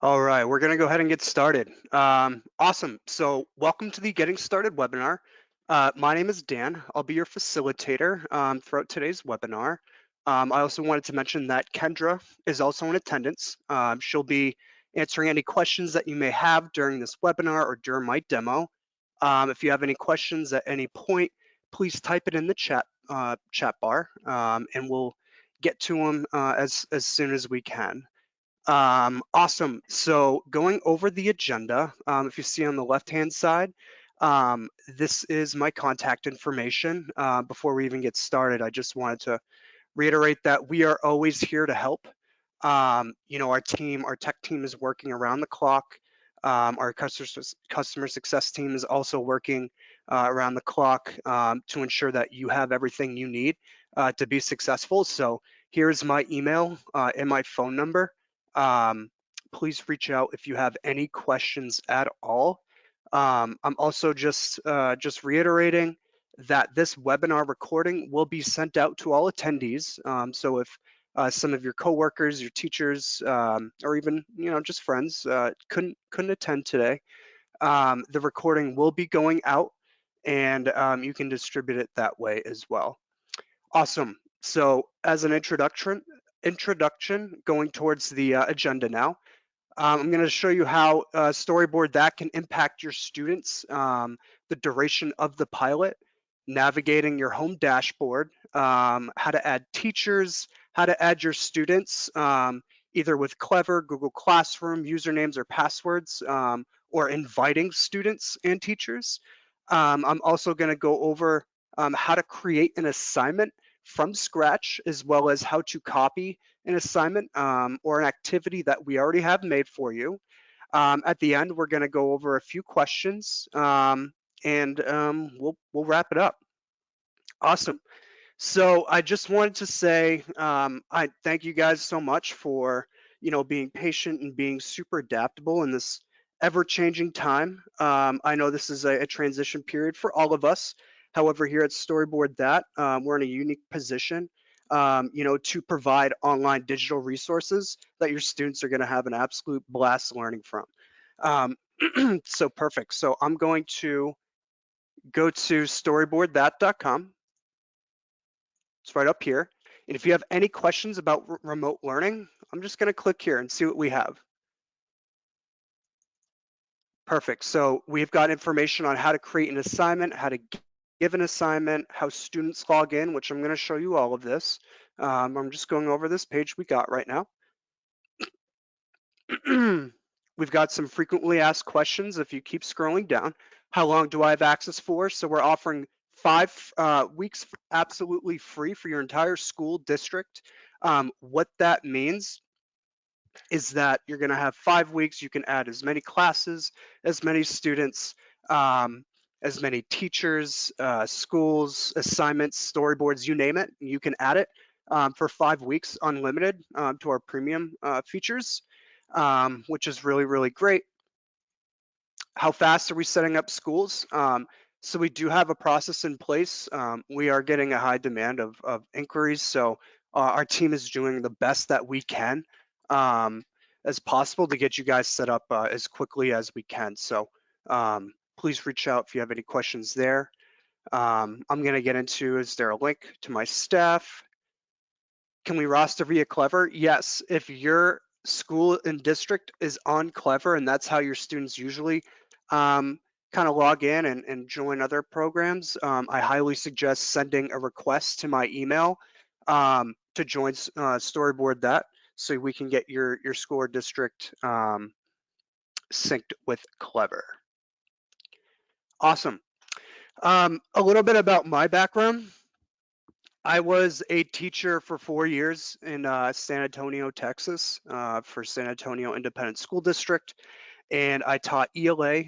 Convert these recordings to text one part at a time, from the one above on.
All right, we're going to go ahead and get started. Awesome. So, welcome to the Getting Started webinar. My name is Dan. I'll be your facilitator throughout today's webinar. I also wanted to mention that Kendra is also in attendance. She'll be answering any questions that you may have during this webinar or during my demo. If you have any questions at any point, please type it in the chat bar, and we'll get to them as soon as we can. Awesome. So going over the agenda, if you see on the left-hand side, this is my contact information. Before we even get started, I just wanted to reiterate that we are always here to help. Our tech team is working around the clock. Our customer success team is also working around the clock to ensure that you have everything you need to be successful. So here's my email and my phone number. Um, Please reach out if you have any questions at all. I'm also just reiterating that this webinar recording will be sent out to all attendees. So if some of your coworkers, your teachers, or even just friends couldn't attend today, the recording will be going out, and you can distribute it that way as well. Awesome. So as an introduction going towards the agenda now. I'm going to show you how Storyboard that can impact your students, the duration of the pilot, navigating your home dashboard, how to add teachers, how to add your students, either with Clever, Google Classroom, usernames or passwords, or inviting students and teachers. I'm also going to go over how to create an assignment from scratch, as well as how to copy an assignment or an activity that we already have made for you. At the end, we're going to go over a few questions, and we'll wrap it up. Awesome. So I just wanted to say I thank you guys so much for being patient and being super adaptable in this ever-changing time. I know this is a transition period for all of us. However, here at Storyboard, we're in a unique position, to provide online digital resources that your students are going to have an absolute blast learning from. Um, so perfect. So I'm going to go to storyboardthat.com. It's right up here. And if you have any questions about remote learning, I'm just going to click here and see what we have. Perfect. So we've got information on how to create an assignment, how to give an assignment, how students log in, which I'm going to show you all of this. I'm just going over this page we got right now. We've got some frequently asked questions. If you keep scrolling down, how long do I have access for? So we're offering 5 weeks absolutely free for your entire school district. What that means is that you're going to have 5 weeks. You can add as many classes, as many students, as many teachers, schools, assignments, storyboards, you name it. You can add it for 5 weeks, unlimited, to our premium features, which is really, really great. How fast are we setting up schools? So we do have a process in place. We are getting a high demand of inquiries, so our team is doing the best that we can as possible to get you guys set up as quickly as we can. So please reach out if you have any questions there. I'm going to get into, is there a link to my staff? Can we roster via Clever? Yes, if your school and district is on Clever and that's how your students usually kind of log in and join other programs, I highly suggest sending a request to my email to join Storyboard that so we can get your school or district synced with Clever. Awesome. A little bit about my background. I was a teacher for 4 years in San Antonio, Texas, for San Antonio Independent School District, and I taught ELA,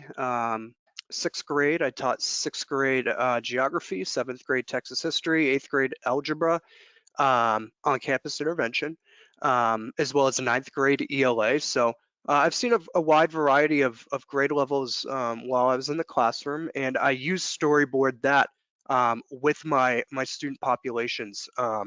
6th grade. I taught 6th grade geography, 7th grade Texas history, 8th grade algebra on campus intervention, as well as 9th grade ELA. So I've seen a wide variety of grade levels while I was in the classroom, and I use Storyboard that with my student populations. I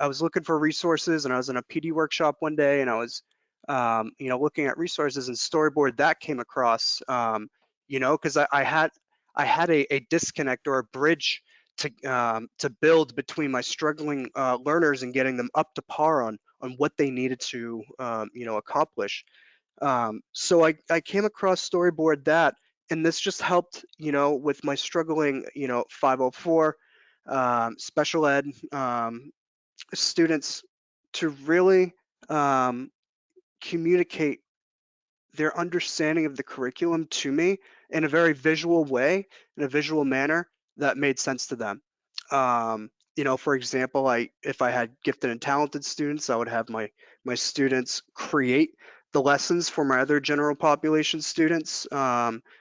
was looking for resources, and I was in a PD workshop one day, and I was looking at resources and Storyboard, that came across, because I had a disconnect or a bridge to build between my struggling learners and getting them up to par on what they needed to accomplish. So I came across Storyboard that, and this just helped, with my struggling, 504 special ed students to really communicate their understanding of the curriculum to me in a very visual way, in a visual manner that made sense to them. For example, if I had gifted and talented students, I would have my students create the lessons for my other general population students,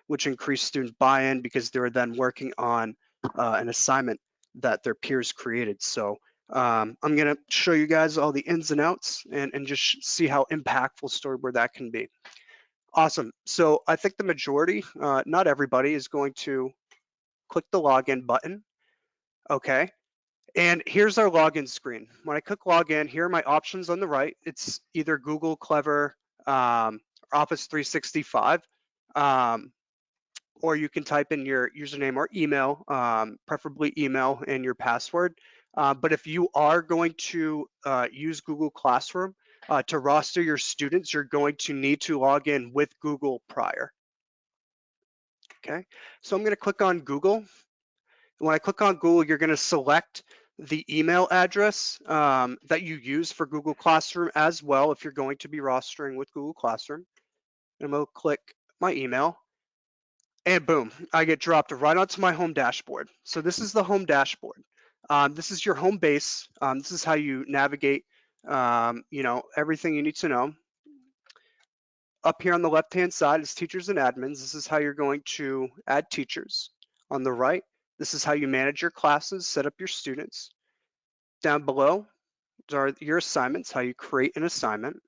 which increased student buy-in because they were then working on an assignment that their peers created. So I'm going to show you guys all the ins and outs and just see how impactful Storyboard that can be. Awesome. So I think the majority, not everybody, is going to click the login button. Okay. And here's our login screen. When I click login, here are my options on the right. It's either Google, Clever, Office 365, or you can type in your username or email, preferably email, and your password. But if you are going to use Google Classroom to roster your students, you're going to need to log in with Google prior. Okay, so I'm going to click on Google. When I click on Google, you're going to select the email address that you use for Google Classroom as well if you're going to be rostering with Google Classroom. And I'm going to click my email. And boom, I get dropped right onto my home dashboard. So this is the home dashboard. This is your home base. This is how you navigate, everything you need to know. Up here on the left-hand side is teachers and admins. This is how you're going to add teachers. On the right, this is how you manage your classes, set up your students. Down below are your assignments, how you create an assignment.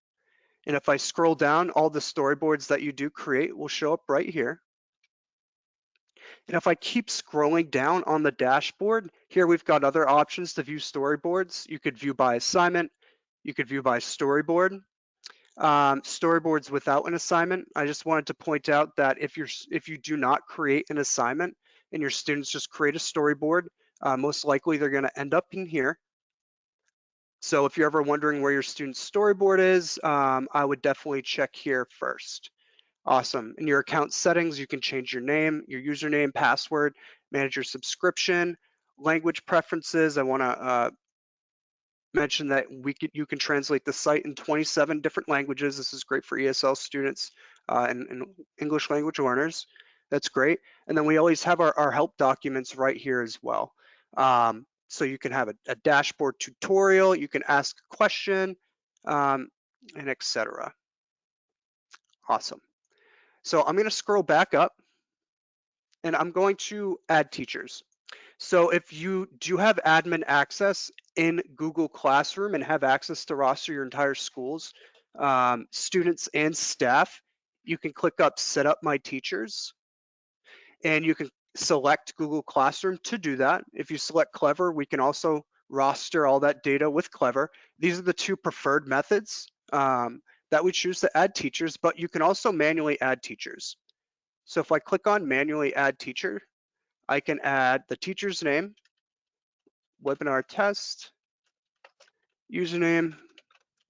And if I scroll down, all the storyboards that you do create will show up right here. And if I keep scrolling down on the dashboard, here we've got other options to view storyboards. You could view by assignment, you could view by storyboard. Storyboards without an assignment, I just wanted to point out that if you do not create an assignment and your students just create a storyboard, most likely they're going to end up in here. So if you're ever wondering where your student's storyboard is, I would definitely check here first. Awesome. In your account settings, you can change your name, your username, password, manage your subscription, language preferences. I want to mention that you can translate the site in 27 different languages. This is great for ESL students and English language learners. That's great. And then we always have our help documents right here as well. So you can have a dashboard tutorial, you can ask a question, and etc. Awesome. So I'm going to scroll back up and I'm going to add teachers. So if you do have admin access in Google Classroom and have access to roster your entire school's students and staff, you can click up Set Up My Teachers, and you can select Google Classroom to do that. If you select Clever, we can also roster all that data with Clever. These are the two preferred methods that we choose to add teachers, but you can also manually add teachers. So if I click on Manually Add Teacher, I can add the teacher's name, webinar test, username,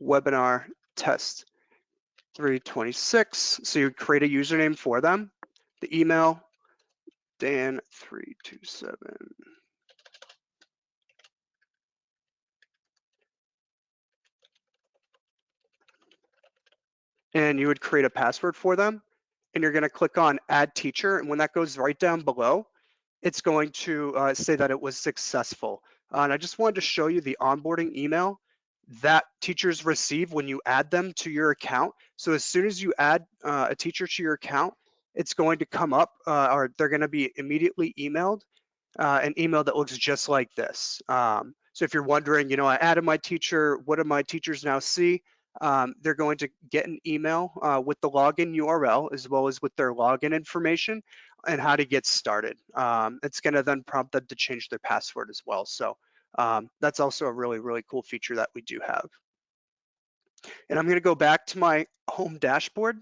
webinar test 326. So you create a username for them, the email, Dan327. And you would create a password for them. And you're going to click on Add Teacher. And when that goes right down below, it's going to say that it was successful. And I just wanted to show you the onboarding email that teachers receive when you add them to your account. So as soon as you add a teacher to your account, it's going to come up, or they're going to be immediately emailed an email that looks just like this. So if you're wondering, I added my teacher, what do my teachers now see? They're going to get an email with the login URL as well as with their login information and how to get started. It's going to then prompt them to change their password as well. So that's also a really, really cool feature that we do have. And I'm going to go back to my home dashboard.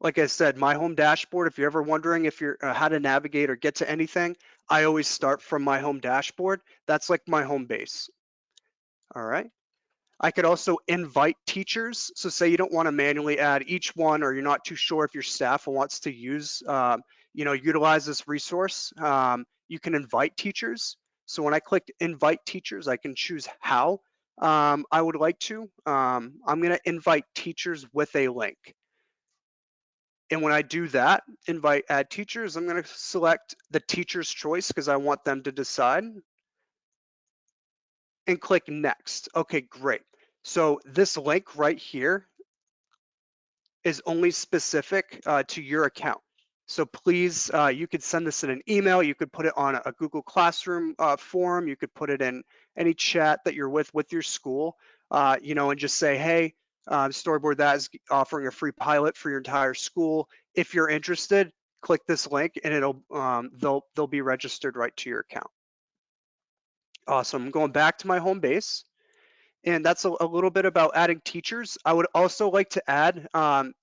Like I said, my home dashboard, if you're ever wondering if you're how to navigate or get to anything, I always start from my home dashboard. That's like my home base. All right. I could also invite teachers. So say you don't want to manually add each one, or you're not too sure if your staff wants to use, utilize this resource. You can invite teachers. So when I click invite teachers, I can choose how I would like to. I'm going to invite teachers with a link. And when I do that, invite add teachers, I'm going to select the teacher's choice because I want them to decide and click next. Okay, great. So this link right here is only specific to your account. So please, you could send this in an email. You could put it on a Google Classroom forum. You could put it in any chat that you're with your school, and just say, hey, Storyboard that is offering a free pilot for your entire school. If you're interested, click this link and they'll be registered right to your account. Awesome. I'm going back to my home base. And that's a little bit about adding teachers. I would also like to add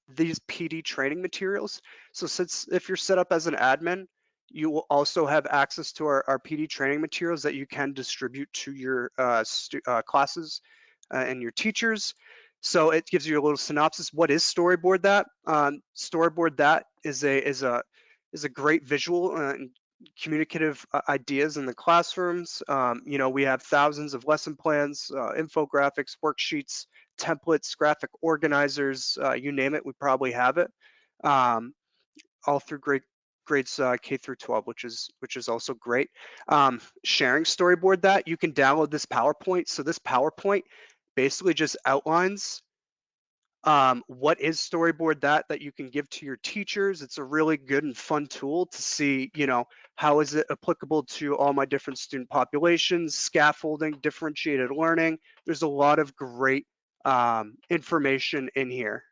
these PD training materials. So since if you're set up as an admin, you will also have access to our PD training materials that you can distribute to your classes and your teachers. So it gives you a little synopsis. What is Storyboard that? Storyboard that is a great visual and communicative ideas in the classrooms. We have thousands of lesson plans, infographics, worksheets, templates, graphic organizers, you name it, we probably have it. All through grades K through 12, which is also great. Sharing Storyboard that, you can download this PowerPoint. So this PowerPoint basically just outlines what is Storyboard that you can give to your teachers. It's a really good and fun tool to see, how is it applicable to all my different student populations, scaffolding, differentiated learning. There's a lot of great information in here.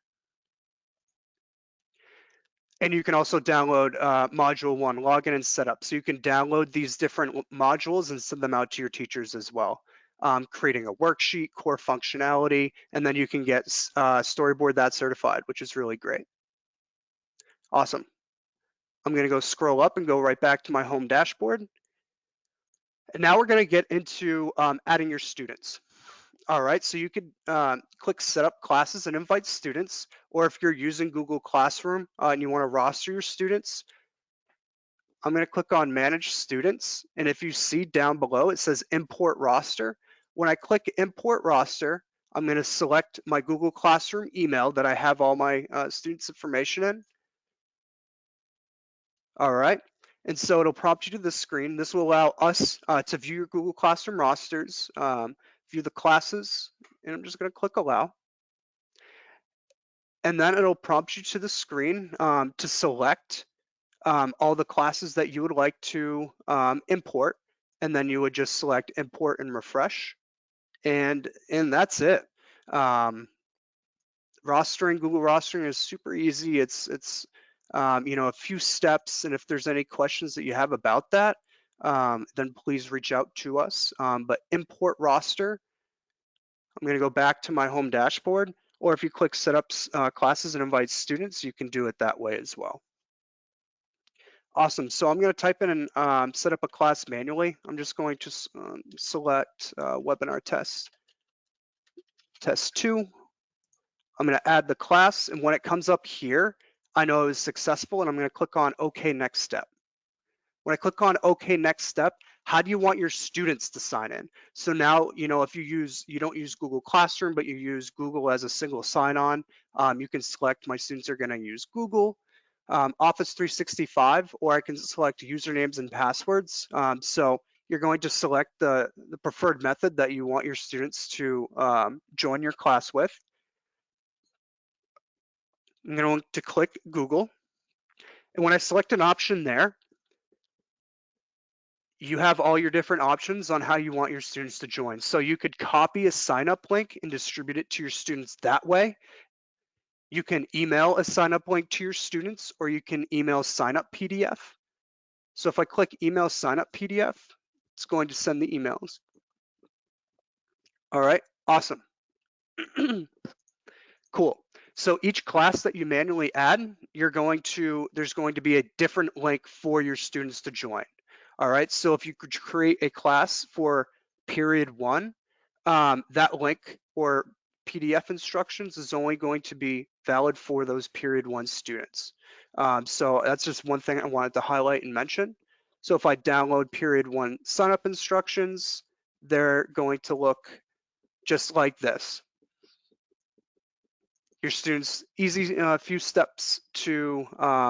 And you can also download module 1, login and setup. So you can download these different modules and send them out to your teachers as well. Creating a worksheet, core functionality, and then you can get Storyboard that certified, which is really great. Awesome. I'm going to go scroll up and go right back to my home dashboard. And now we're going to get into adding your students. All right, so you could click set up classes and invite students, or if you're using Google Classroom and you want to roster your students, I'm going to click on manage students. And if you see down below, it says import roster. When I click import roster, I'm going to select my Google Classroom email that I have all my students' information in. All right, and so it'll prompt you to this screen. This will allow us to view your Google Classroom rosters, view the classes, and I'm just going to click allow. And then it'll prompt you to the screen to select all the classes that you would like to import, and then you would just select import and refresh, and that's it. Google rostering is super easy. It's a few steps, and if there's any questions that you have about that, then please reach out to us. But import roster, I'm going to go back to my home dashboard, or if you click set up classes and invite students, you can do it that way as well. Awesome. So I'm going to type in and set up a class manually. I'm just going to select webinar test 2. I'm going to add the class, and when it comes up here, I know it was successful, and I'm going to click on OK Next Step. When I click on OK Next Step, how do you want your students to sign in? So now, if you don't use Google Classroom, but you use Google as a single sign-on, you can select my students are going to use Google, Office 365, or I can select usernames and passwords. So you're going to select the preferred method that you want your students to join your class with. I'm going to click Google. And when I select an option there, you have all your different options on how you want your students to join. So you could copy a sign up link and distribute it to your students that way. You can email a sign up link to your students, or you can email sign up PDF. So if I click email sign up PDF, it's going to send the emails. All right, awesome. Cool. So each class that you manually add, there's going to be a different link for your students to join. All right, so if you could create a class for period one, that link or PDF instructions is only going to be valid for those period one students. So that's just one thing I wanted to highlight and mention. So if I download period one sign-up instructions, they're going to look just like this. Your students, easy few steps to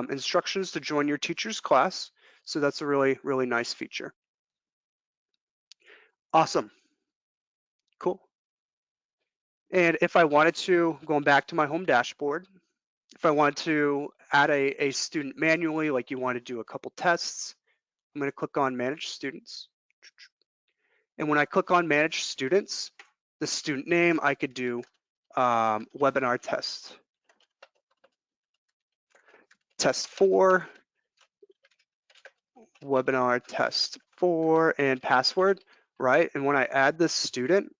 instructions to join your teacher's class. So that's a really, really nice feature. Awesome, cool. And if I wanted to, going back to my home dashboard, if I wanted to add a student manually, like you want to do a couple tests, I'm going to click on Manage Students. And when I click on Manage Students, the student name, I could do webinar test. Test 4, webinar test 4, and password, right? And when I add this student,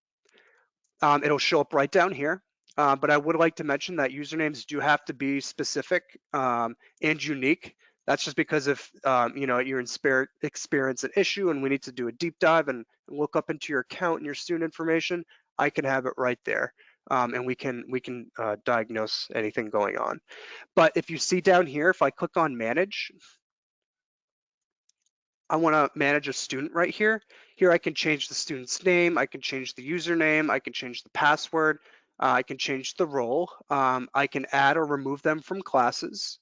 it'll show up right down here. But I would like to mention that usernames do have to be specific and unique. That's just because if you're experience an issue and we need to do a deep dive and look up into your account and your student information, I can have it right there, and we can diagnose anything going on. But if you see down here, if I click on Manage, I want to manage a student right here. Here I can change the student's name, I can change the username, I can change the password, I can change the role, I can add or remove them from classes,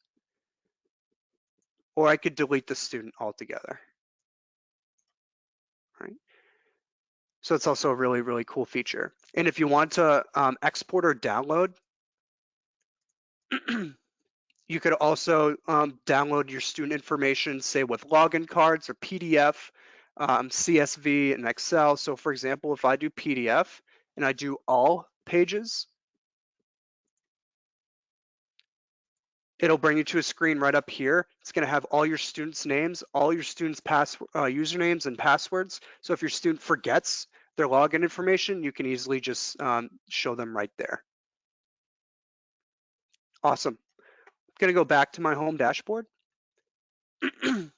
or I could delete the student altogether. Right? So it's also a really, really cool feature. And if you want to export or download, you could also download your student information, say with login cards or PDF, CSV, and Excel. So for example, if I do PDF and I do all pages, it'll bring you to a screen right up here. It's going to have all your students' names, all your students' usernames and passwords. So if your student forgets their login information, you can easily just show them right there. Awesome. I'm going to go back to my home dashboard. And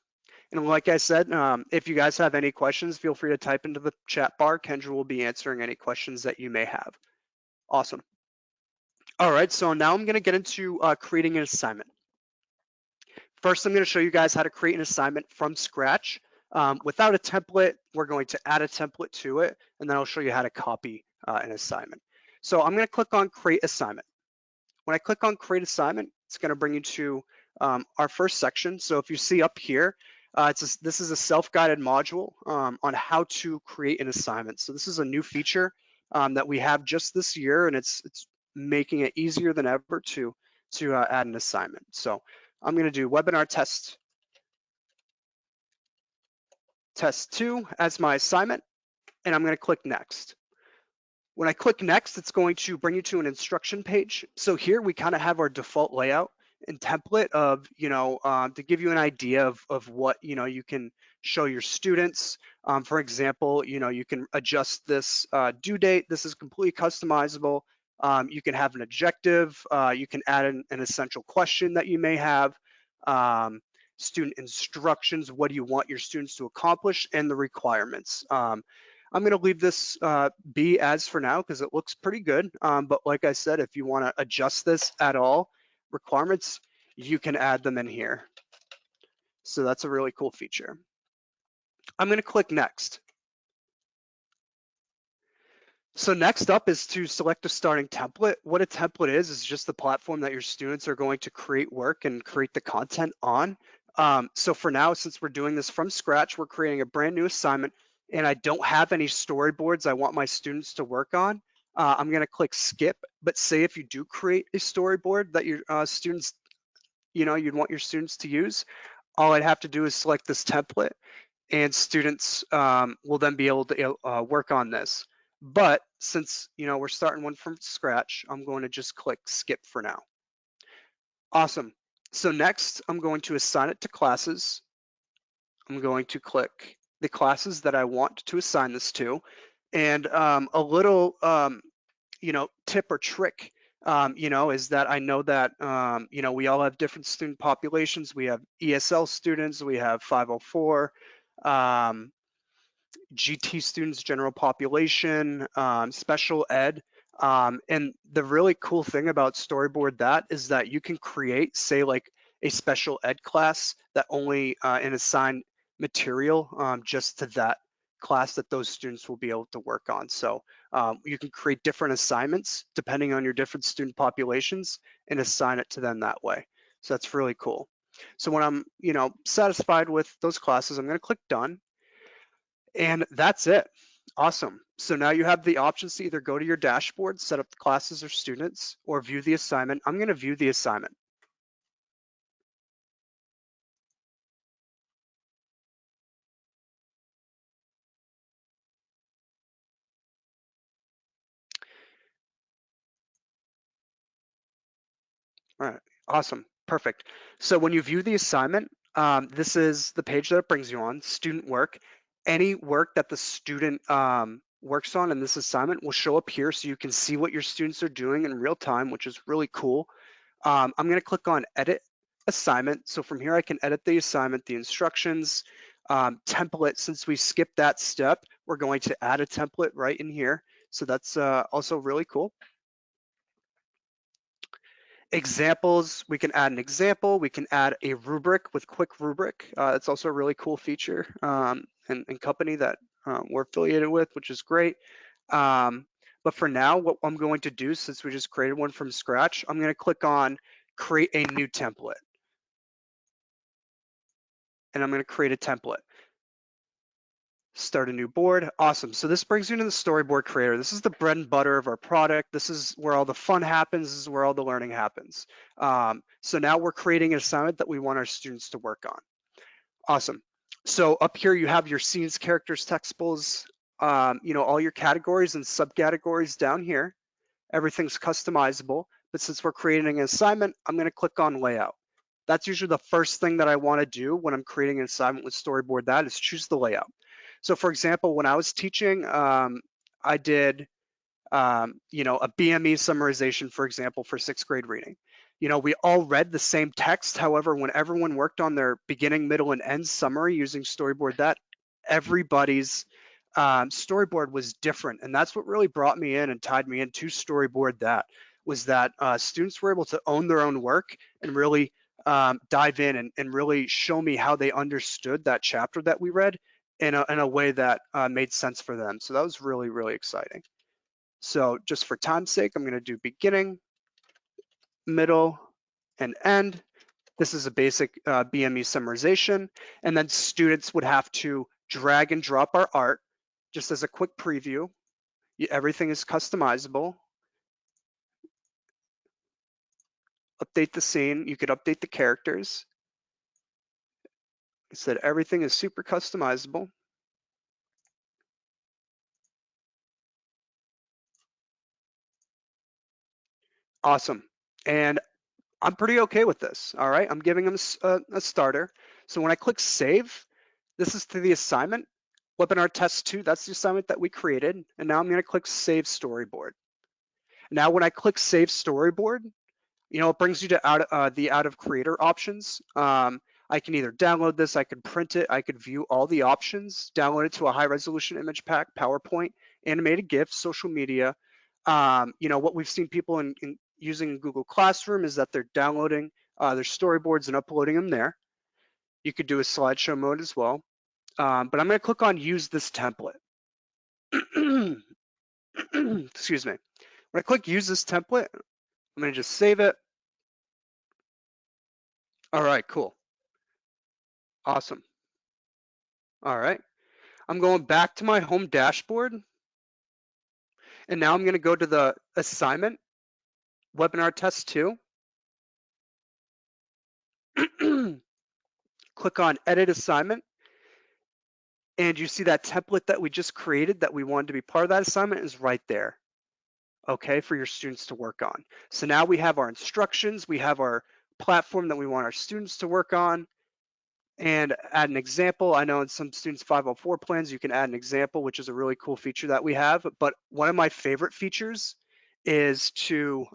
like I said, if you guys have any questions, feel free to type into the chat bar. Kendra will be answering any questions that you may have. Awesome. All right, so now I'm going to get into creating an assignment. First, I'm going to show you guys how to create an assignment from scratch. Without a template, we're going to add a template to it, and then I'll show you how to copy an assignment. So I'm going to click on Create Assignment. When I click on Create Assignment, it's going to bring you to our first section. So if you see up here, this is a self-guided module on how to create an assignment. So this is a new feature that we have just this year, and it's making it easier than ever to add an assignment. So I'm going to do webinar test 2 as my assignment, and I'm going to click next. When I click next, it's going to bring you to an instruction page. So here we kind of have our default layout and template of, to give you an idea of what, you can show your students. For example, you can adjust this due date. This is completely customizable. You can have an objective. You can add an essential question that you may have. Student instructions, what do you want your students to accomplish, and the requirements. I'm going to leave this be as for now because it looks pretty good. But like I said, if you want to adjust this at all, requirements, you can add them in here. So that's a really cool feature. I'm going to click next. So next up is to select a starting template. What a template is just the platform that your students are going to create work and create the content on. So for now, since we're doing this from scratch, we're creating a brand new assignment and I don't have any storyboards I want my students to work on. I'm going to click skip, but say if you do create a storyboard that your students, you'd want your students to use, all I'd have to do is select this template and students will then be able to work on this. But since we're starting one from scratch, I'm going to just click skip for now. Awesome. So next, I'm going to assign it to classes. I'm going to click the classes that I want to assign this to. And a little tip or trick, is that I know that, we all have different student populations. We have ESL students, we have 504, um, GT students, general population, special ed. And the really cool thing about Storyboard that is that you can create, say, like a special ed class that only and assign material just to that class that those students will be able to work on. So you can create different assignments depending on your different student populations and assign it to them that way. So that's really cool. So when I'm, satisfied with those classes, I'm going to click done. And that's it. Awesome. So now you have the options to either go to your dashboard, set up the classes or students, or view the assignment. I'm going to view the assignment. All right. Awesome. Perfect. So when you view the assignment, this is the page that it brings you on, student work. Any work that the student works on in this assignment will show up here so you can see what your students are doing in real time, which is really cool. I'm going to click on edit assignment. So from here, I can edit the assignment, the instructions, template. Since we skipped that step, we're going to add a template right in here. So that's also really cool. Examples, we can add an example. We can add a rubric with quick rubric. That's also a really cool feature and company that we're affiliated with, which is great. But for now, what I'm going to do, since we just created one from scratch, I'm going to click on create a new template. And I'm going to create a template. Start a new board. Awesome. So this brings you to the Storyboard Creator. This is the bread and butter of our product. This is where all the fun happens. This is where all the learning happens. So now we're creating an assignment that we want our students to work on. Awesome. So up here you have your scenes, characters, textables, all your categories and subcategories down here. Everything's customizable. But since we're creating an assignment, I'm going to click on layout. That's usually the first thing that I want to do when I'm creating an assignment with Storyboard. That is choose the layout. So for example, when I was teaching, I did, a BME summarization, for example, for 6th grade reading. We all read the same text. However, when everyone worked on their beginning, middle, and end summary using Storyboard, that everybody's storyboard was different. And that's what really brought me in and tied me into Storyboard. That was that students were able to own their own work and really dive in and really show me how they understood that chapter that we read in a way that made sense for them. So that was really, really exciting. So just for time's sake, I'm going to do beginning, middle, and end. This is a basic BME summarization. And then students would have to drag and drop our art. Just as a quick preview, everything is customizable. Update the scene. You could update the characters. I said everything is super customizable. Awesome. And I'm pretty okay with this. All right, I'm giving them a starter. So when I click save, this is to the assignment. Webinar test 2, that's the assignment that we created. And now I'm going to click save storyboard. Now when I click save storyboard, it brings you to the out of creator options. I can either download this, I could print it, I could view all the options, download it to a high resolution image pack, PowerPoint, animated GIF, social media. What we've seen people in using Google Classroom is that they're downloading their storyboards and uploading them there. You could do a slideshow mode as well. But I'm going to click on use this template. Excuse me. When I click use this template, I'm going to just save it. All right, cool. Awesome. All right. I'm going back to my home dashboard. And now I'm going to go to the assignment, webinar test 2. Click on edit assignment. And you see that template that we just created that we wanted to be part of that assignment is right there, okay, for your students to work on. So now we have our instructions, we have our platform that we want our students to work on, and add an example. I know in some students 504 plans, you can add an example, which is a really cool feature that we have. But one of my favorite features is to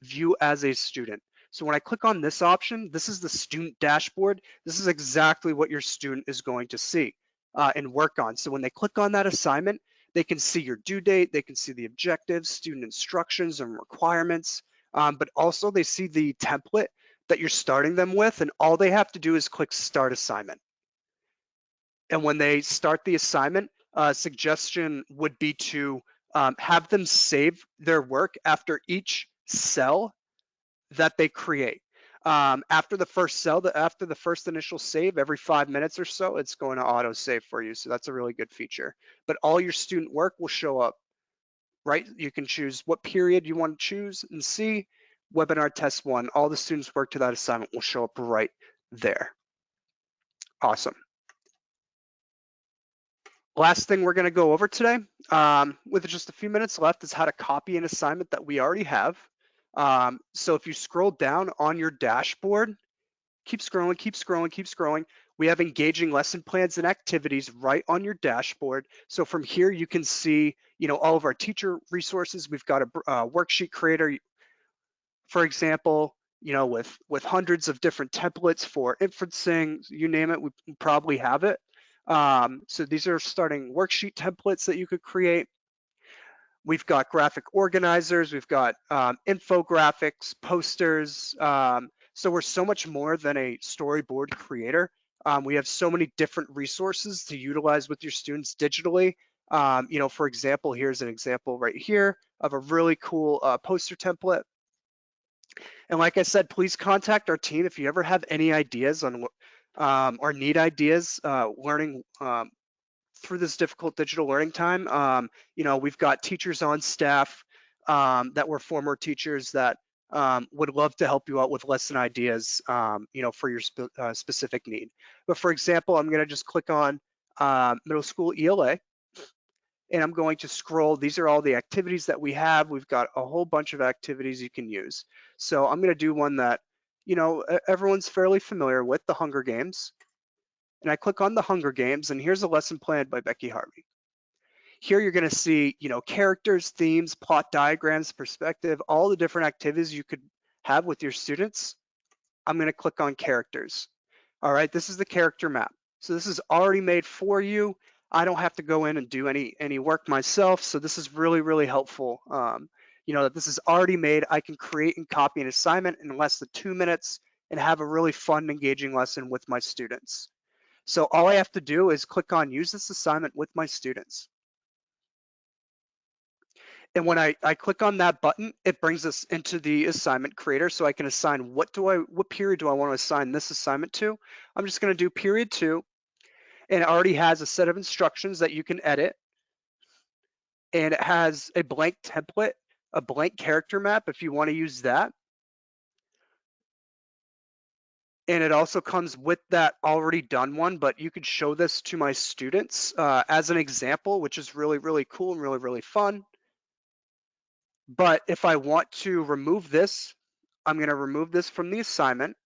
view as a student. So when I click on this option, this is the student dashboard. This is exactly what your student is going to see and work on. So when they click on that assignment, they can see your due date, they can see the objectives, student instructions and requirements, but also they see the template that you're starting them with, and all they have to do is click Start Assignment. And when they start the assignment, suggestion would be to have them save their work after each cell that they create. After the first cell, after the first initial save, every 5 minutes or so, it's going to auto save for you. So that's a really good feature. But all your student work will show up, right? You can choose what period you want to choose and see webinar test 1. All the students' work to that assignment will show up right there. Awesome. Last thing we're going to go over today, with just a few minutes left, is how to copy an assignment that we already have. So if you scroll down on your dashboard, keep scrolling, keep scrolling, keep scrolling. We have engaging lesson plans and activities right on your dashboard. So from here, you can see, all of our teacher resources. We've got a worksheet creator, for example, with hundreds of different templates for inferencing, you name it, we probably have it. So these are starting worksheet templates that you could create. We've got graphic organizers, we've got infographics, posters. So we're so much more than a storyboard creator. We have so many different resources to utilize with your students digitally. For example, here's an example right here of a really cool poster template. And like I said, please contact our team if you ever have any ideas on or need ideas learning through this difficult digital learning time. We've got teachers on staff that were former teachers that would love to help you out with lesson ideas, for your specific need. But for example, I'm going to just click on middle school ELA. And I'm going to scroll. These are all the activities that we have. We've got a whole bunch of activities you can use. So I'm going to do one that, everyone's fairly familiar with, the Hunger Games. And I click on the Hunger Games, and here's a lesson plan by Becky Harvey. Here you're going to see, characters, themes, plot diagrams, perspective, all the different activities you could have with your students. I'm going to click on characters. All right, this is the character map. So this is already made for you. I don't have to go in and do any work myself. So this is really, really helpful. That this is already made. I can create and copy an assignment in less than 2 minutes and have a really fun, engaging lesson with my students. So all I have to do is click on use this assignment with my students. And when I click on that button, it brings us into the assignment creator, so I can assign what period do I want to assign this assignment to. I'm just going to do period 2, and it already has a set of instructions that you can edit, and it has a blank template, a blank character map if you want to use that. And it also comes with that already done one, but you could show this to my students as an example, which is really, really cool and really, really fun. But if I want to remove this, I'm going to remove this from the assignment,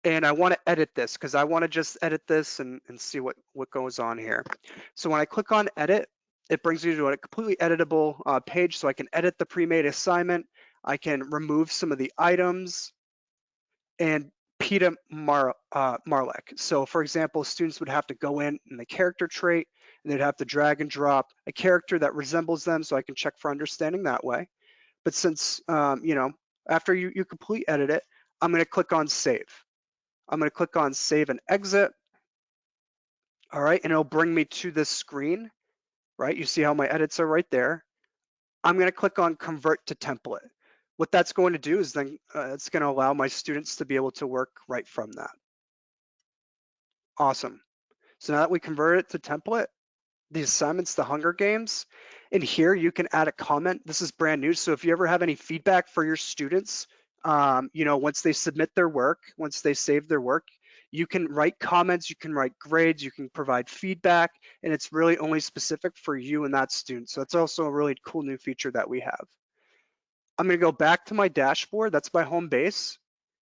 and I want to edit this because I want to just edit this and see what goes on here. So when I click on edit, it brings me to a completely editable page, so I can edit the pre-made assignment. I can remove some of the items and Peter Marlek. So for example, students would have to go in the character trait, and they'd have to drag and drop a character that resembles them, so I can check for understanding that way. But since, after you complete edit it, I'm going to click on save. I'm going to click on save and exit. All right, and it'll bring me to this screen, right? You see how my edits are right there. I'm going to click on convert to template. What that's going to do is then it's going to allow my students to be able to work right from that. Awesome. So now that we convert it to template, the assignments, the Hunger Games, and here you can add a comment. This is brand new, so if you ever have any feedback for your students, once they submit their work, once they save their work, you can write comments, you can write grades, you can provide feedback, and it's really only specific for you and that student. So that's also a really cool new feature that we have. I'm going to go back to my dashboard, that's my home base,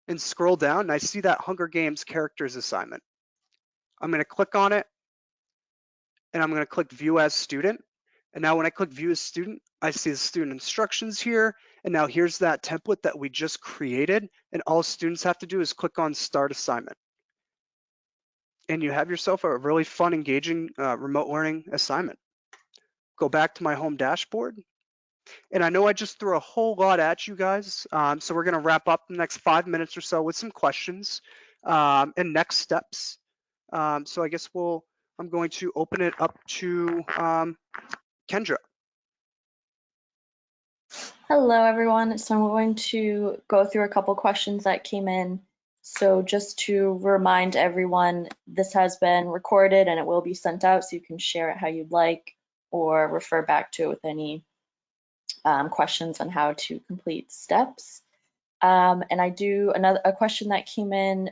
and scroll down, and I see that Hunger Games characters assignment. I'm going to click on it, and I'm going to click view as student. And now when I click view as student, I see the student instructions here, and now here's that template that we just created, and all students have to do is click on Start Assignment. And you have yourself a really fun, engaging remote learning assignment. Go back to my home dashboard. And I know I just threw a whole lot at you guys, so we're gonna wrap up the next 5 minutes or so with some questions and next steps. So I guess I'm going to open it up to Kendra. Hello, everyone. So I'm going to go through a couple questions that came in. So just to remind everyone, this has been recorded and it will be sent out, so you can share it how you'd like or refer back to it with any questions on how to complete steps. And a question that came in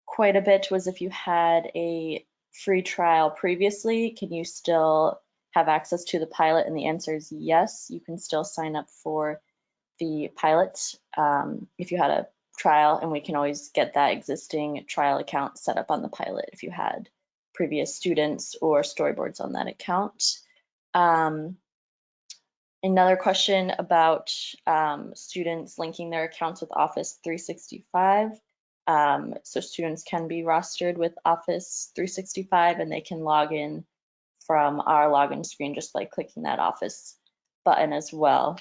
quite a bit was if you had a free trial previously, can you still have access to the pilot? And the answer is yes, you can still sign up for the pilot if you had a trial, and we can always get that existing trial account set up on the pilot if you had previous students or storyboards on that account. Another question about students linking their accounts with Office 365. So students can be rostered with Office 365 and they can log in from our login screen just by clicking that Office button as well.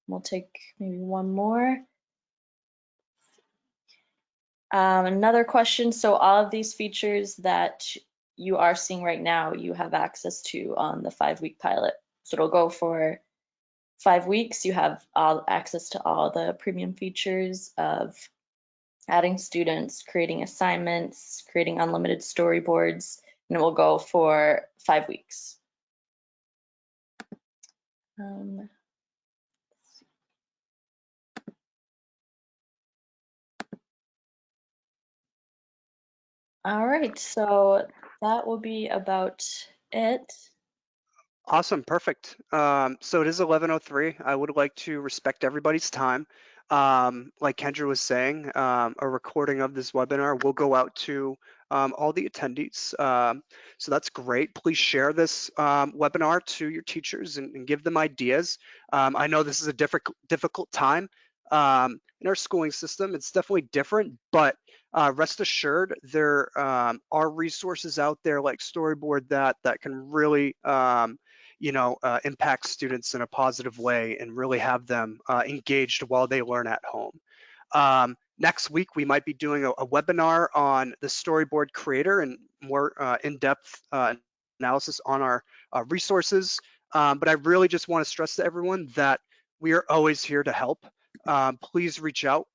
We'll take maybe one more. Another question, so all of these features that you are seeing right now, you have access to on the 5-week pilot. So it'll go for 5 weeks. You have all access to all the premium features of adding students, creating assignments, creating unlimited storyboards, and it will go for 5 weeks. All right, so that will be about it. Awesome, perfect. So it is 11:03. I would like to respect everybody's time. Like Kendra was saying, a recording of this webinar will go out to all the attendees. So that's great. Please share this webinar to your teachers and give them ideas. I know this is a difficult time in our schooling system. It's definitely different, but rest assured, there are resources out there like Storyboard that can really impact students in a positive way and really have them engaged while they learn at home. Next week, we might be doing a webinar on the Storyboard Creator and more in-depth analysis on our resources. But I really just want to stress to everyone that we are always here to help. Please reach out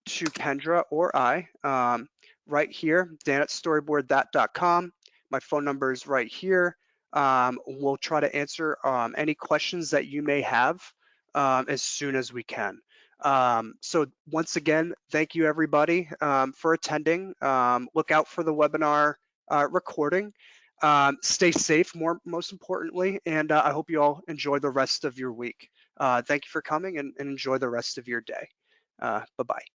to Kendra or I right here, dan@storyboardthat.com. My phone number is right here. We'll try to answer any questions that you may have as soon as we can. So once again, thank you everybody for attending. Look out for the webinar recording. Stay safe, most importantly, and I hope you all enjoy the rest of your week. Thank you for coming and enjoy the rest of your day. Bye-bye.